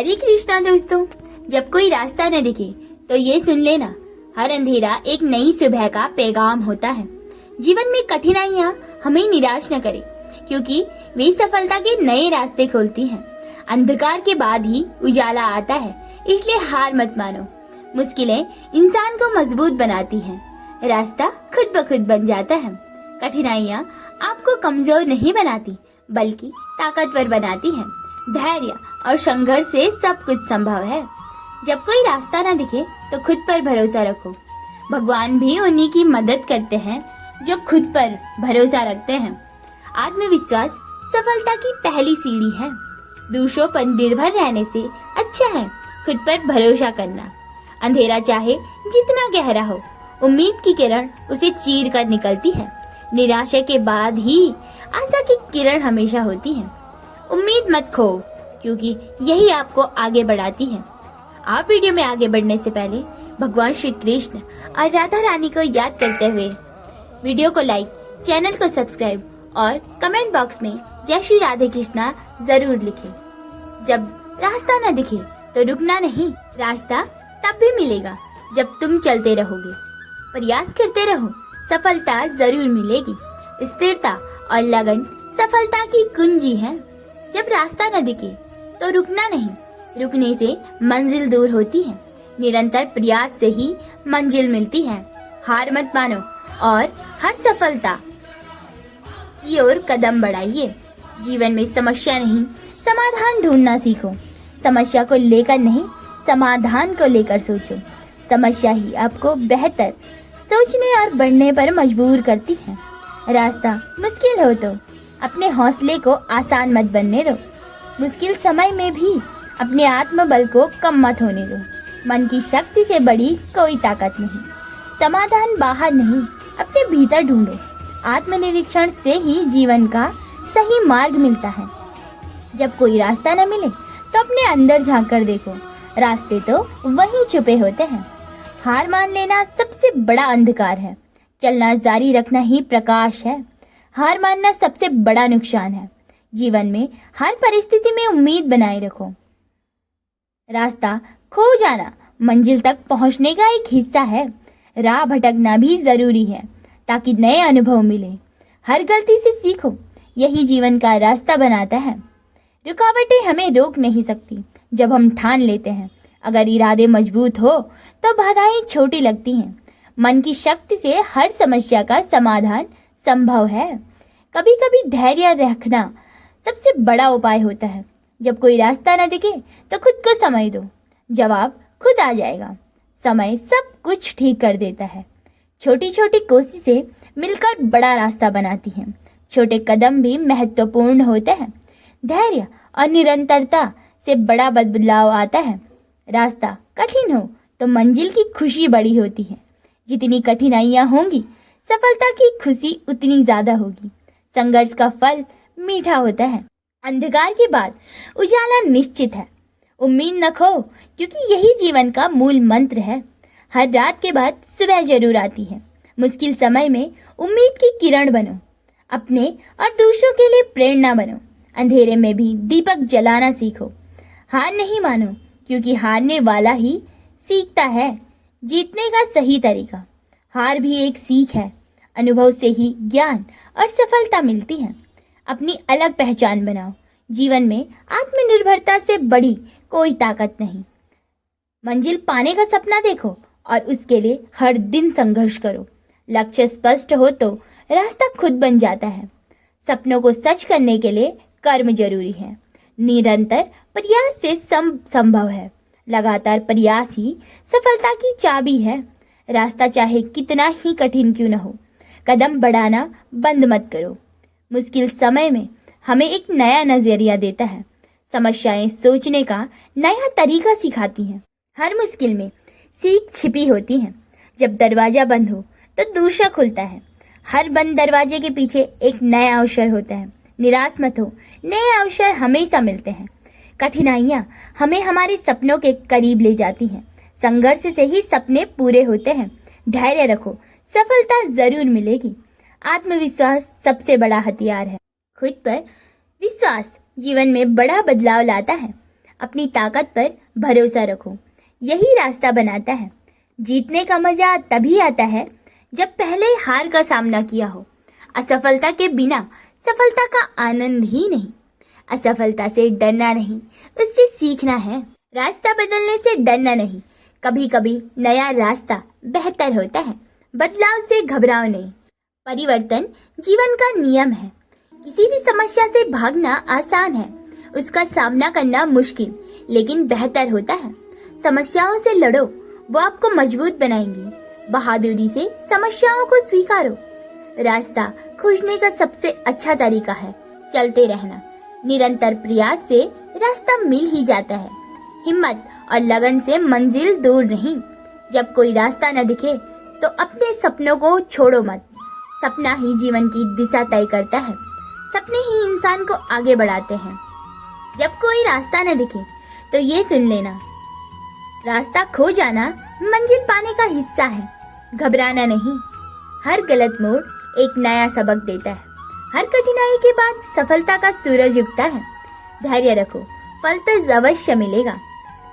हरे कृष्णा दोस्तों। जब कोई रास्ता न दिखे तो ये सुन लेना, हर अंधेरा एक नई सुबह का पैगाम होता है। जीवन में कठिनाइयाँ हमें निराश न करें, क्योंकि वे सफलता के नए रास्ते खोलती हैं। अंधकार के बाद ही उजाला आता है, इसलिए हार मत मानो। मुश्किलें इंसान को मजबूत बनाती हैं, रास्ता खुद ब खुद बन जाता है। कठिनाइयाँ आपको कमजोर नहीं बनाती, बल्कि ताकतवर बनाती हैं। धैर्य और संघर्ष से सब कुछ संभव है। जब कोई रास्ता ना दिखे तो खुद पर भरोसा रखो। भगवान भी उन्हीं की मदद करते हैं जो खुद पर भरोसा रखते हैं। आत्मविश्वास सफलता की पहली सीढ़ी है। दूसरों पर निर्भर रहने से अच्छा है खुद पर भरोसा करना। अंधेरा चाहे जितना गहरा हो, उम्मीद की किरण उसे चीर कर निकलती है। निराशा के बाद ही आशा की किरण हमेशा होती है। उम्मीद मत खो, क्योंकि यही आपको आगे बढ़ाती है। आप वीडियो में आगे बढ़ने से पहले भगवान श्री कृष्ण और राधा रानी को याद करते हुए वीडियो को लाइक, चैनल को सब्सक्राइब और कमेंट बॉक्स में जय श्री राधे कृष्णा जरूर लिखें। जब रास्ता न दिखे तो रुकना नहीं, रास्ता तब भी मिलेगा जब तुम चलते रहोगे। प्रयास करते रहो, सफलता जरूर मिलेगी। स्थिरता और लगन सफलता की कुंजी है। जब रास्ता न दिखे तो रुकना नहीं, रुकने से मंजिल दूर होती है। निरंतर प्रयास से ही मंजिल मिलती है। हार मत मानो और हर सफलता की ओर कदम बढ़ाइए। जीवन में समस्या नहीं, समाधान ढूंढना सीखो। समस्या को लेकर नहीं, समाधान को लेकर सोचो। समस्या ही आपको बेहतर सोचने और बढ़ने पर मजबूर करती है। रास्ता मुश्किल हो तो अपने हौसले को आसान मत बनने दो। मुश्किल समय में भी अपने आत्मबल को कम मत होने दो। मन की शक्ति से बड़ी कोई ताकत नहीं। समाधान बाहर नहीं, अपने भीतर ढूंढो। आत्मनिरीक्षण से ही जीवन का सही मार्ग मिलता है। जब कोई रास्ता न मिले तो अपने अंदर झांक कर देखो, रास्ते तो वहीं छुपे होते हैं। हार मान लेना सबसे बड़ा अंधकार है, चलना जारी रखना ही प्रकाश है। हार मानना सबसे बड़ा नुकसान है। जीवन में हर परिस्थिति में उम्मीद बनाए रखो। रास्ता खो जाना मंजिल तक पहुंचने का एक हिस्सा है। राह भटकना भी जरूरी है ताकि नए अनुभव मिले। हर गलती से सीखो, यही जीवन का रास्ता बनाता है। रुकावटें हमें रोक नहीं सकती जब हम ठान लेते हैं। अगर इरादे मजबूत हो तो बाधाएं छोटी लगती हैं। मन की शक्ति से हर समस्या का समाधान संभव है। कभी कभी धैर्य रखना सबसे बड़ा उपाय होता है। जब कोई रास्ता न दिखे तो खुद को समय दो, जवाब खुद आ जाएगा। समय सब कुछ ठीक कर देता है। छोटी छोटी कोशिशें मिलकर बड़ा रास्ता बनाती हैं। छोटे कदम भी महत्वपूर्ण होते हैं। धैर्य और निरंतरता से बड़ा बदलाव आता है। रास्ता कठिन हो तो मंजिल की खुशी बड़ी होती है। जितनी कठिनाइयां होंगी, सफलता की खुशी उतनी ज्यादा होगी। संघर्ष का फल मीठा होता है। अंधकार के बाद उजाला निश्चित है। उम्मीद न खो, क्योंकि यही जीवन का मूल मंत्र है। हर रात के बाद सुबह जरूर आती है। मुश्किल समय में उम्मीद की किरण बनो। अपने और दूसरों के लिए प्रेरणा बनो। अंधेरे में भी दीपक जलाना सीखो। हार नहीं मानो, क्योंकि हारने वाला ही सीखता है जीतने का सही तरीका। हार भी एक सीख है। अनुभव से ही ज्ञान और सफलता मिलती है। अपनी अलग पहचान बनाओ। जीवन में आत्मनिर्भरता से बड़ी कोई ताकत नहीं। मंजिल पाने का सपना देखो और उसके लिए हर दिन संघर्ष करो। लक्ष्य स्पष्ट हो तो रास्ता खुद बन जाता है। सपनों को सच करने के लिए कर्म जरूरी है। निरंतर प्रयास से संभव है। लगातार प्रयास ही सफलता की चाबी है। रास्ता चाहे कितना ही कठिन क्यों न हो, कदम बढ़ाना बंद मत करो। मुश्किल समय में हमें एक नया नजरिया देता है। समस्याएं सोचने का नया तरीका सिखाती हैं। हर मुश्किल में सीख छिपी होती है। जब दरवाजा बंद हो तो दूसरा खुलता है। हर बंद दरवाजे के पीछे एक नया अवसर होता है। निराश मत हो, नए अवसर हमेशा मिलते हैं। कठिनाइयाँ हमें हमारे सपनों के करीब ले जाती हैं। संघर्ष से ही सपने पूरे होते हैं। धैर्य रखो, सफलता जरूर मिलेगी। आत्मविश्वास सबसे बड़ा हथियार है। खुद पर विश्वास जीवन में बड़ा बदलाव लाता है। अपनी ताकत पर भरोसा रखो, यही रास्ता बनाता है। जीतने का मजा तभी आता है जब पहले हार का सामना किया हो। असफलता के बिना सफलता का आनंद ही नहीं। असफलता से डरना नहीं, उससे सीखना है। रास्ता बदलने से डरना नहीं, कभी कभी नया रास्ता बेहतर होता है। बदलाव से घबराओ नहीं। परिवर्तन जीवन का नियम है। किसी भी समस्या से भागना आसान है, उसका सामना करना मुश्किल लेकिन बेहतर होता है। समस्याओं से लड़ो, वो आपको मजबूत बनाएंगी। बहादुरी से समस्याओं को स्वीकारो। रास्ता खोजने का सबसे अच्छा तरीका है चलते रहना। निरंतर प्रयास से रास्ता मिल ही जाता है। हिम्मत और लगन से मंजिल दूर नहीं। जब कोई रास्ता न दिखे तो अपने सपनों को छोड़ो मत। सपना ही जीवन की दिशा तय करता है। सपने ही इंसान को आगे बढ़ाते हैं। जब कोई रास्ता न दिखे तो ये सुन लेना, रास्ता खो जाना मंजिल पाने का हिस्सा है। घबराना नहीं। हर गलत मोड़ एक नया सबक देता है। हर कठिनाई के बाद सफलता का सूरज उगता है। धैर्य रखो, फल तो अवश्य मिलेगा।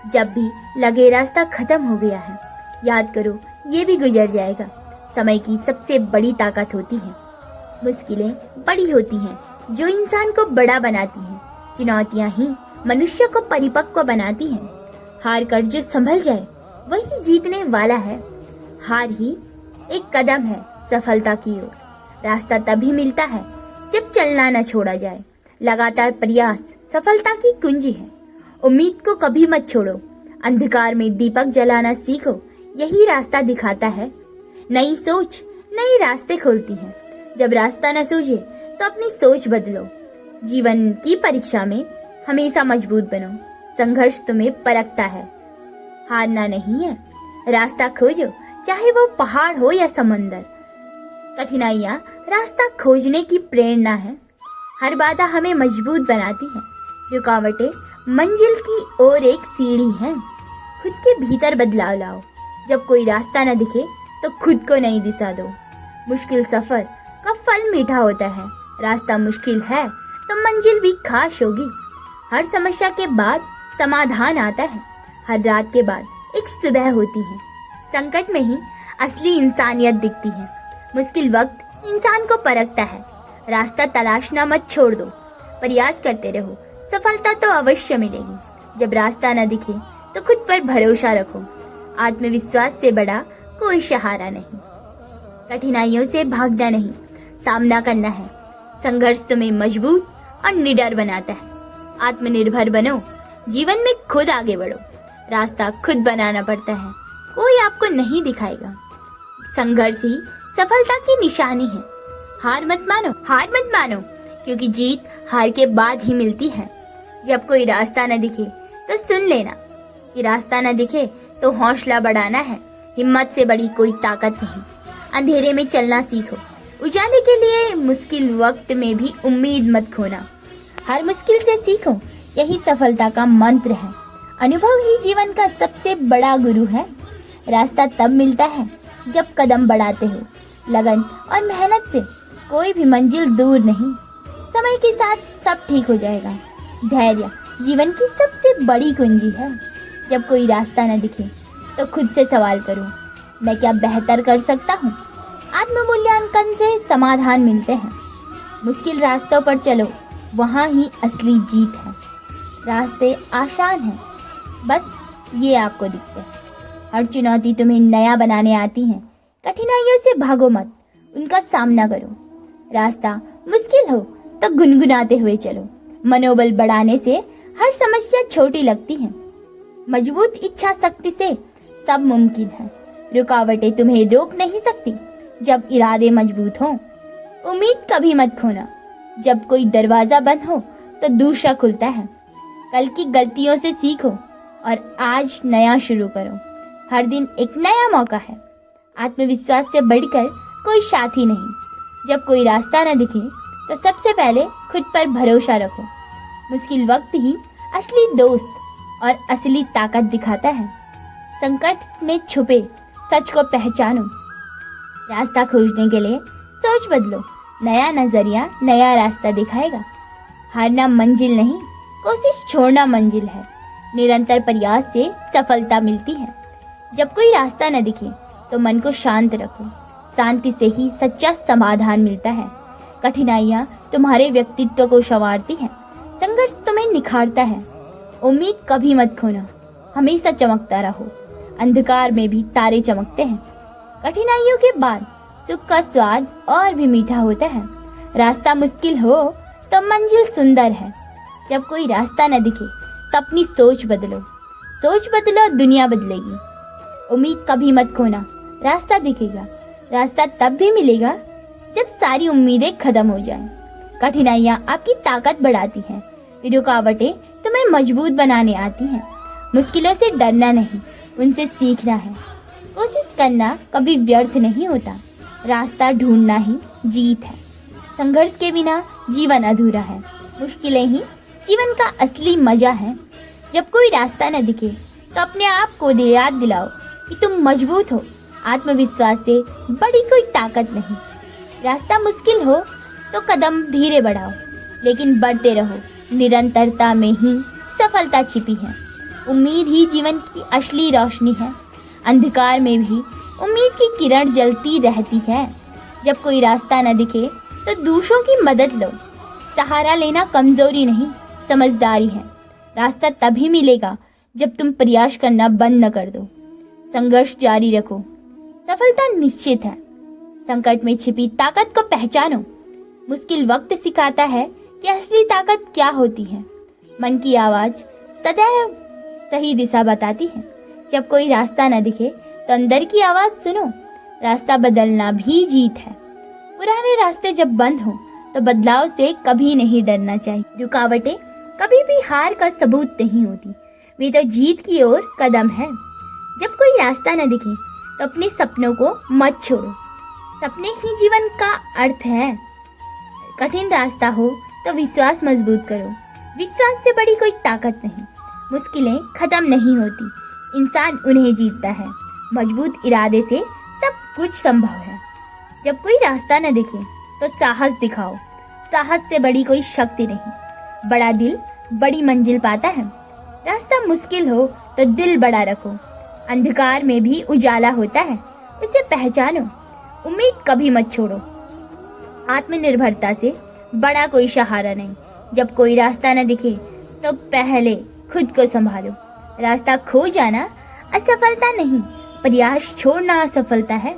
जब भी लगे रास्ता खत्म हो गया है, याद करो ये भी गुजर जाएगा। समय की सबसे बड़ी ताकत होती है। मुश्किलें बड़ी होती हैं जो इंसान को बड़ा बनाती हैं। चुनौतियां ही मनुष्य को परिपक्व बनाती हैं। हार कर जो संभल जाए वही जीतने वाला है। हार ही एक कदम है सफलता की ओर। रास्ता तभी मिलता है जब चलना न छोड़ा जाए। लगातार प्रयास सफलता की कुंजी है। उम्मीद को कभी मत छोड़ो। अंधकार में दीपक जलाना सीखो, यही रास्ता दिखाता है। नई सोच नई रास्ते खोलती है। जब रास्ता न सूझे तो अपनी सोच बदलो। जीवन की परीक्षा में हमेशा मजबूत बनो। संघर्ष तुम्हें परखता है, हारना नहीं है। रास्ता खोजो, चाहे वो पहाड़ हो या समंदर। कठिनाइयाँ रास्ता खोजने की प्रेरणा है। हर बाधा हमें मजबूत बनाती है। रुकावटें मंजिल की ओर एक सीढ़ी है। खुद के भीतर बदलाव लाओ। जब कोई रास्ता न दिखे तो खुद को नई दिशा दो। मुश्किल सफर का फल मीठा होता है। रास्ता मुश्किल है तो मंजिल भी खास होगी। हर समस्या के बाद समाधान आता है। हर रात के बाद एक सुबह होती है। संकट में ही असली इंसानियत दिखती है। मुश्किल वक्त इंसान को परखता है। रास्ता तलाशना मत छोड़ दो, प्रयास करते रहो। सफलता तो अवश्य मिलेगी। जब रास्ता न दिखे तो खुद पर भरोसा रखो। आत्मविश्वास से बड़ा कोई सहारा नहीं। कठिनाइयों से भागना नहीं, सामना करना है। संघर्ष तुम्हें मजबूत और निडर बनाता है। आत्मनिर्भर बनो। जीवन में खुद आगे बढ़ो। रास्ता खुद बनाना पड़ता है, कोई आपको नहीं दिखाएगा। संघर्ष ही सफलता की निशानी है। हार मत मानो, क्योंकि जीत हार के बाद ही मिलती है। जब कोई रास्ता न दिखे तो सुन लेना कि रास्ता न दिखे तो हौसला बढ़ाना है। हिम्मत से बड़ी कोई ताकत नहीं। अंधेरे में चलना सीखो, उजाले के लिए। मुश्किल वक्त में भी उम्मीद मत खोना। हर मुश्किल से सीखो, यही सफलता का मंत्र है। अनुभव ही जीवन का सबसे बड़ा गुरु है। रास्ता तब मिलता है जब कदम बढ़ाते हो। लगन और मेहनत से कोई भी मंजिल दूर नहीं। समय के साथ सब ठीक हो जाएगा। धैर्य जीवन की सबसे बड़ी कुंजी है। जब कोई रास्ता न दिखे तो खुद से सवाल करो, मैं क्या बेहतर कर सकता हूँ। आत्ममूल्यांकन से समाधान मिलते हैं। मुश्किल रास्तों पर चलो, वहाँ ही असली जीत है। रास्ते आसान हैं, बस ये आपको दिखते हैं। हर चुनौती तुम्हें नया बनाने आती है। कठिनाइयों से भागो मत, उनका सामना करो। रास्ता मुश्किल हो तो गुनगुनाते हुए चलो। मनोबल बढ़ाने से हर समस्या छोटी लगती है। मजबूत इच्छा शक्ति से सब मुमकिन है। रुकावटें तुम्हें रोक नहीं सकती जब इरादे मजबूत हों। उम्मीद कभी मत खोना। जब कोई दरवाजा बंद हो तो दूसरा खुलता है। कल की गलतियों से सीखो और आज नया शुरू करो। हर दिन एक नया मौका है। आत्मविश्वास से बढ़कर कोई साथी नहीं। जब कोई रास्ता न दिखे तो सबसे पहले खुद पर भरोसा रखो। मुश्किल वक्त ही असली दोस्त और असली ताकत दिखाता है। संकट में छुपे सच को पहचानो। रास्ता खोजने के लिए सोच बदलो। नया नजरिया नया रास्ता दिखाएगा। हारना मंजिल नहीं, कोशिश छोड़ना मंजिल है। निरंतर प्रयास से सफलता मिलती है। जब कोई रास्ता न दिखे तो मन को शांत रखो, शांति से ही सच्चा समाधान मिलता है। कठिनाइयाँ तुम्हारे व्यक्तित्व को संवारती हैं, संघर्ष तुम्हें निखारता है। उम्मीद कभी मत खोना, हमेशा चमकता रहो, अंधकार में भी तारे चमकते हैं। कठिनाइयों के बाद सुख का स्वाद और भी मीठा होता है। रास्ता मुश्किल हो तो मंजिल सुंदर है। जब कोई रास्ता न दिखे तो अपनी सोच बदलो, दुनिया बदलेगी। उम्मीद कभी मत खोना, रास्ता दिखेगा। रास्ता तब भी मिलेगा जब सारी उम्मीदें खत्म हो जाएं। कठिनाइयाँ आपकी ताकत बढ़ाती हैं, रुकावटें तुम्हें मजबूत बनाने आती हैं। मुश्किलों से डरना नहीं, उनसे सीखना है। कोशिश करना कभी व्यर्थ नहीं होता, रास्ता ढूंढना ही जीत है। संघर्ष के बिना जीवन अधूरा है, मुश्किलें ही जीवन का असली मजा है। जब कोई रास्ता न दिखे तो अपने आप को याद दिलाओ कि तुम मजबूत हो। आत्मविश्वास से बड़ी कोई ताकत नहीं। रास्ता मुश्किल हो तो कदम धीरे बढ़ाओ, लेकिन बढ़ते रहो। निरंतरता में ही सफलता छिपी है। उम्मीद ही जीवन की असली रोशनी है। अंधकार में भी उम्मीद की किरण जलती रहती है। जब कोई रास्ता न दिखे तो दूसरों की मदद लो। सहारा लेना कमजोरी नहीं, समझदारी है। रास्ता तभी मिलेगा जब तुम प्रयास करना बंद न कर दो। संघर्ष जारी रखो, सफलता निश्चित है। संकट में छिपी ताकत को पहचानो। मुश्किल वक्त सिखाता है कि असली ताकत क्या होती है। मन की आवाज सदैव सही दिशा बताती है। जब कोई रास्ता न दिखे तो अंदर की आवाज सुनो। रास्ता बदलना भी जीत है। पुराने रास्ते जब बंद हो तो बदलाव से कभी नहीं डरना चाहिए। रुकावटें कभी भी हार का सबूत नहीं होती, वे तो जीत की ओर कदम है। जब कोई रास्ता न दिखे तो अपने सपनों को मत छोड़ो। सपने ही जीवन का अर्थ है। कठिन रास्ता हो तो विश्वास मजबूत करो। विश्वास से बड़ी कोई ताकत नहीं। मुश्किलें खत्म नहीं होती, इंसान उन्हें जीतता है। मजबूत इरादे से सब कुछ संभव है। जब कोई रास्ता न दिखे तो साहस दिखाओ। साहस से बड़ी कोई शक्ति नहीं। बड़ा दिल बड़ी मंजिल पाता है। रास्ता मुश्किल हो तो दिल बड़ा रखो। अंधकार में भी उजाला होता है, उसे पहचानो। उम्मीद कभी मत छोड़ो। आत्मनिर्भरता से बड़ा कोई सहारा नहीं। जब कोई रास्ता न दिखे तो पहले खुद को संभालो। रास्ता खो जाना असफलता नहीं, प्रयास छोड़ना असफलता है।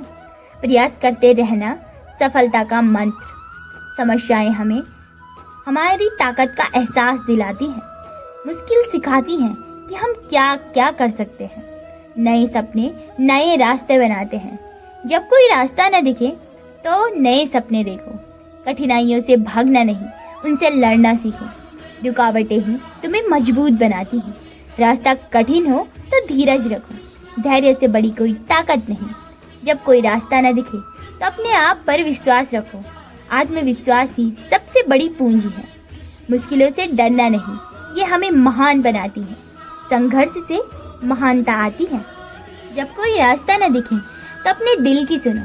प्रयास करते रहना सफलता का मंत्र। समस्याएं हमें हमारी ताकत का एहसास दिलाती हैं। मुश्किल सिखाती हैं कि हम क्या क्या कर सकते हैं। नए सपने नए रास्ते बनाते हैं। जब कोई रास्ता न दिखे तो नए सपने देखो। कठिनाइयों से भागना नहीं, उनसे लड़ना सीखो। रुकावटें ही तुम्हें मजबूत बनाती हैं। रास्ता कठिन हो तो धीरज रखो। धैर्य से बड़ी कोई ताकत नहीं। जब कोई रास्ता न दिखे तो अपने आप पर विश्वास रखो। आत्मविश्वास ही सबसे बड़ी पूंजी है। मुश्किलों से डरना नहीं, ये हमें महान बनाती है। संघर्ष से महानता आती है। जब कोई रास्ता न दिखे तो अपने दिल की सुनो।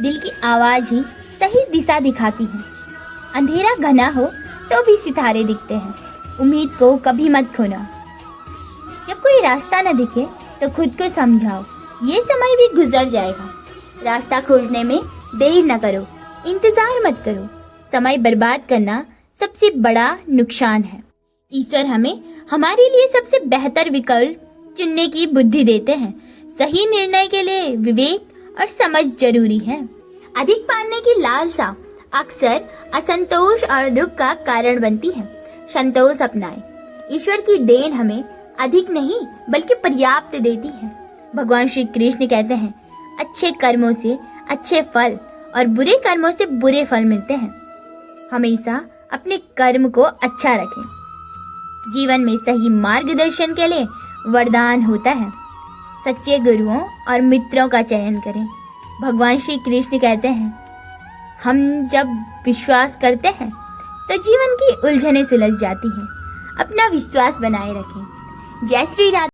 दिल की आवाज ही सही दिशा दिखाती है। अंधेरा घना हो तो भी सितारे दिखते हैं। उम्मीद को कभी मत खोना। जब कोई रास्ता न दिखे तो खुद को समझाओ, ये समय भी गुजर जाएगा। रास्ता खोजने में देर न करो, इंतजार मत करो। समय बर्बाद करना सबसे बड़ा नुकसान है। ईश्वर हमें हमारे लिए सबसे बेहतर विकल्प चुनने की बुद्धि देते हैं। सही निर्णय के लिए विवेक और समझ जरूरी है। अधिक पाने की लालसा अक्सर असंतोष और दुख का कारण बनती है। संतोष अपनाएं। ईश्वर की देन हमें अधिक नहीं बल्कि पर्याप्त देती है। भगवान श्री कृष्ण कहते हैं, अच्छे कर्मों से अच्छे फल और बुरे कर्मों से बुरे फल मिलते हैं। हमेशा अपने कर्म को अच्छा रखें। जीवन में सही मार्गदर्शन के लिए वरदान होता है। सच्चे गुरुओं और मित्रों का चयन करें। भगवान श्री कृष्ण कहते हैं, हम जब विश्वास करते हैं तो जीवन की उलझनें सुलझ जाती हैं। अपना विश्वास बनाए रखें। जय श्री राधे।